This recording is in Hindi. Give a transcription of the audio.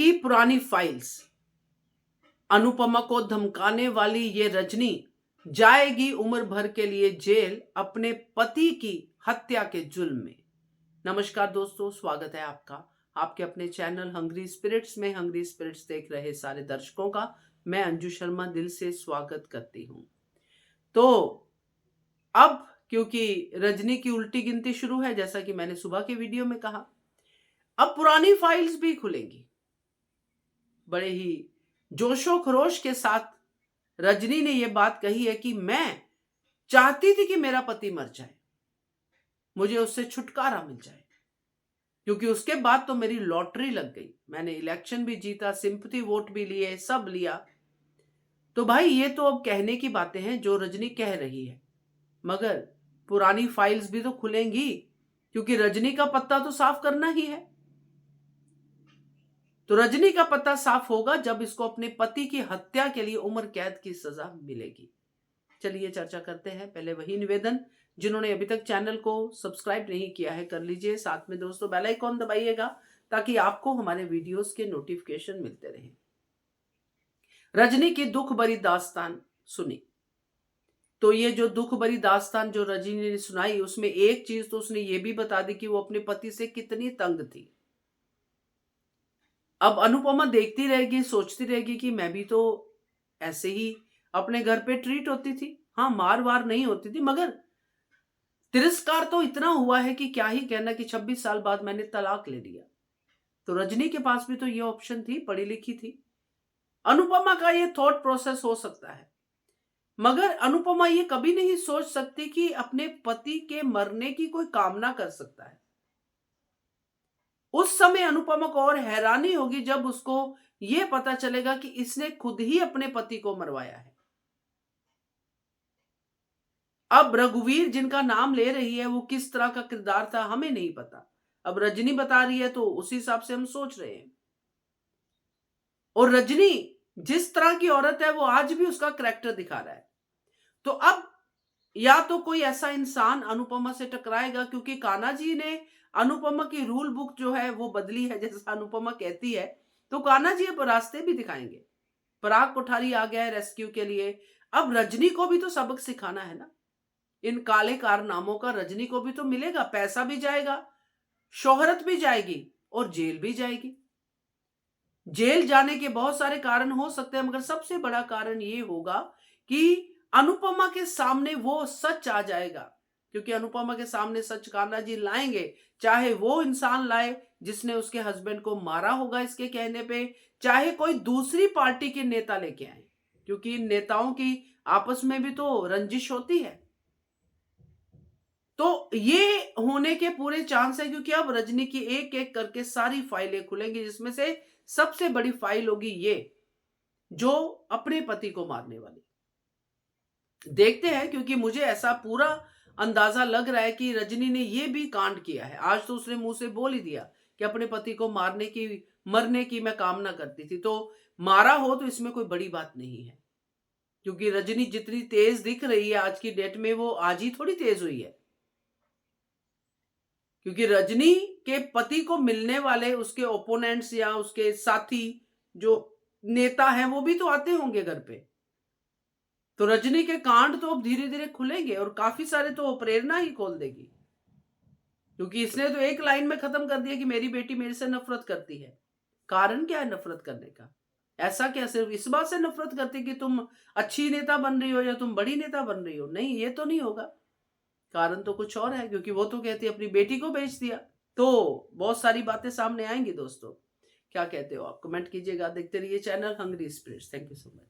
खुलेगी पुरानी फाइल्स। अनुपमा को धमकाने वाली ये रजनी जाएगी उम्र भर के लिए जेल अपने पति की हत्या के जुल्म में। नमस्कार दोस्तों, स्वागत है आपका आपके अपने चैनल हंग्री स्पिरिट्स में। हंग्री स्पिरिट्स देख रहे सारे दर्शकों का मैं अंजू शर्मा दिल से स्वागत करती हूं। तो अब क्योंकि रजनी की उल्टी गिनती शुरू है, जैसा कि मैंने सुबह के वीडियो में कहा, अब पुरानी फाइल्स भी खुलेंगी। बड़े ही जोशो खरोश के साथ रजनी ने यह बात कही है कि मैं चाहती थी कि मेरा पति मर जाए, मुझे उससे छुटकारा मिल जाए, क्योंकि उसके बाद तो मेरी लॉटरी लग गई। मैंने इलेक्शन भी जीता, सिंपैथी वोट भी लिए, सब लिया। तो भाई ये तो अब कहने की बातें हैं जो रजनी कह रही है, मगर पुरानी फाइल्स भी तो खुलेंगी, क्योंकि रजनी का पत्ता तो साफ करना ही है। तो रजनी का पत्ता साफ होगा जब इसको अपने पति की हत्या के लिए उम्र कैद की सजा मिलेगी। चलिए चर्चा करते हैं। पहले वही निवेदन, जिन्होंने अभी तक चैनल को सब्सक्राइब नहीं किया है कर लीजिए। साथ में दोस्तों बेल आइकॉन दबाइएगा ताकि आपको हमारे वीडियोस के नोटिफिकेशन मिलते रहें। रजनी की दुख भरी दास्तान सुनी, तो ये जो दुख भरी दास्तान जो रजनी ने सुनाई, उसमें एक चीज तो उसने ये भी बता दी कि वो अपने पति से कितनी तंग थी। अब अनुपमा देखती रहेगी, सोचती रहेगी कि मैं भी तो ऐसे ही अपने घर पे ट्रीट होती थी। हाँ, मार वार नहीं होती थी, मगर तिरस्कार तो इतना हुआ है कि क्या ही कहना कि 26 साल बाद मैंने तलाक ले लिया। तो रजनी के पास भी तो ये ऑप्शन थी, पढ़ी लिखी थी। अनुपमा का ये थॉट प्रोसेस हो सकता है, मगर अनुपमा ये कभी नहीं सोच सकती कि अपने पति के मरने की कोई कामना कर सकता है। उस समय अनुपमा को और हैरानी होगी जब उसको यह पता चलेगा कि इसने खुद ही अपने पति को मरवाया है। अब रघुवीर जिनका नाम ले रही है वो किस तरह का किरदार था हमें नहीं पता। अब रजनी बता रही है तो उसी हिसाब से हम सोच रहे हैं। और रजनी जिस तरह की औरत है वो आज भी उसका करैक्टर दिखा रहा है। तो अब या तो कोई ऐसा इंसान अनुपमा से टकराएगा, क्योंकि कान्हा जी ने अनुपमा की रूल बुक जो है वो बदली है, जैसा अनुपमा कहती है। तो कान्हा जी अब रास्ते भी दिखाएंगे। पराग कोठारी आ गया है रेस्क्यू के लिए। अब रजनी को भी तो सबक सिखाना है ना। इन काले कारनामों का रजनी को भी तो मिलेगा, पैसा भी जाएगा, शोहरत भी जाएगी और जेल भी जाएगी। जेल जाने के बहुत सारे कारण हो सकते हैं, मगर सबसे बड़ा कारण ये होगा कि अनुपमा के सामने वो सच आ जाएगा। क्योंकि अनुपमा के सामने सच कान्हा जी लाएंगे, चाहे वो इंसान लाए जिसने उसके हस्बैंड को मारा होगा इसके कहने पे, चाहे कोई दूसरी पार्टी के नेता लेके आए, क्योंकि इन नेताओं की आपस में भी तो रंजिश होती है। तो ये होने के पूरे चांस है, क्योंकि अब रजनी की एक एक करके सारी फाइलें खुलेंगी, जिसमें से सबसे बड़ी फाइल होगी ये जो अपने पति को मारने वाली। देखते हैं, क्योंकि मुझे ऐसा पूरा अंदाजा लग रहा है कि रजनी ने यह भी कांड किया है। आज तो उसने मुंह से बोल ही दिया कि अपने पति को मरने की मैं कामना करती थी। तो मारा हो तो इसमें कोई बड़ी बात नहीं है, क्योंकि रजनी जितनी तेज दिख रही है आज की डेट में, वो आज ही थोड़ी तेज हुई है। क्योंकि रजनी के पति को मिलने वाले उसके ओपोनेंट्स या उसके साथी जो नेता हैं वो भी तो आते होंगे घर पे। तो रजनी के कांड तो अब धीरे धीरे खुलेंगे और काफी सारे तो प्रेरणा ही खोल देगी, क्योंकि इसने तो एक लाइन में खत्म कर दिया कि मेरी बेटी मेरे से नफरत करती है। कारण क्या है नफरत करने का? ऐसा क्या सिर्फ इस बात से नफरत करती कि तुम अच्छी नेता बन रही हो या तुम बड़ी नेता बन रही हो? नहीं, ये तो नहीं होगा। कारण तो कुछ और है, क्योंकि वो तो कहती है अपनी बेटी को बेच दिया। तो बहुत सारी बातें सामने आएंगी दोस्तों। क्या कहते हो आप? कमेंट कीजिएगा। देखते रहिए channel Hungry Spirits. Thank you so much.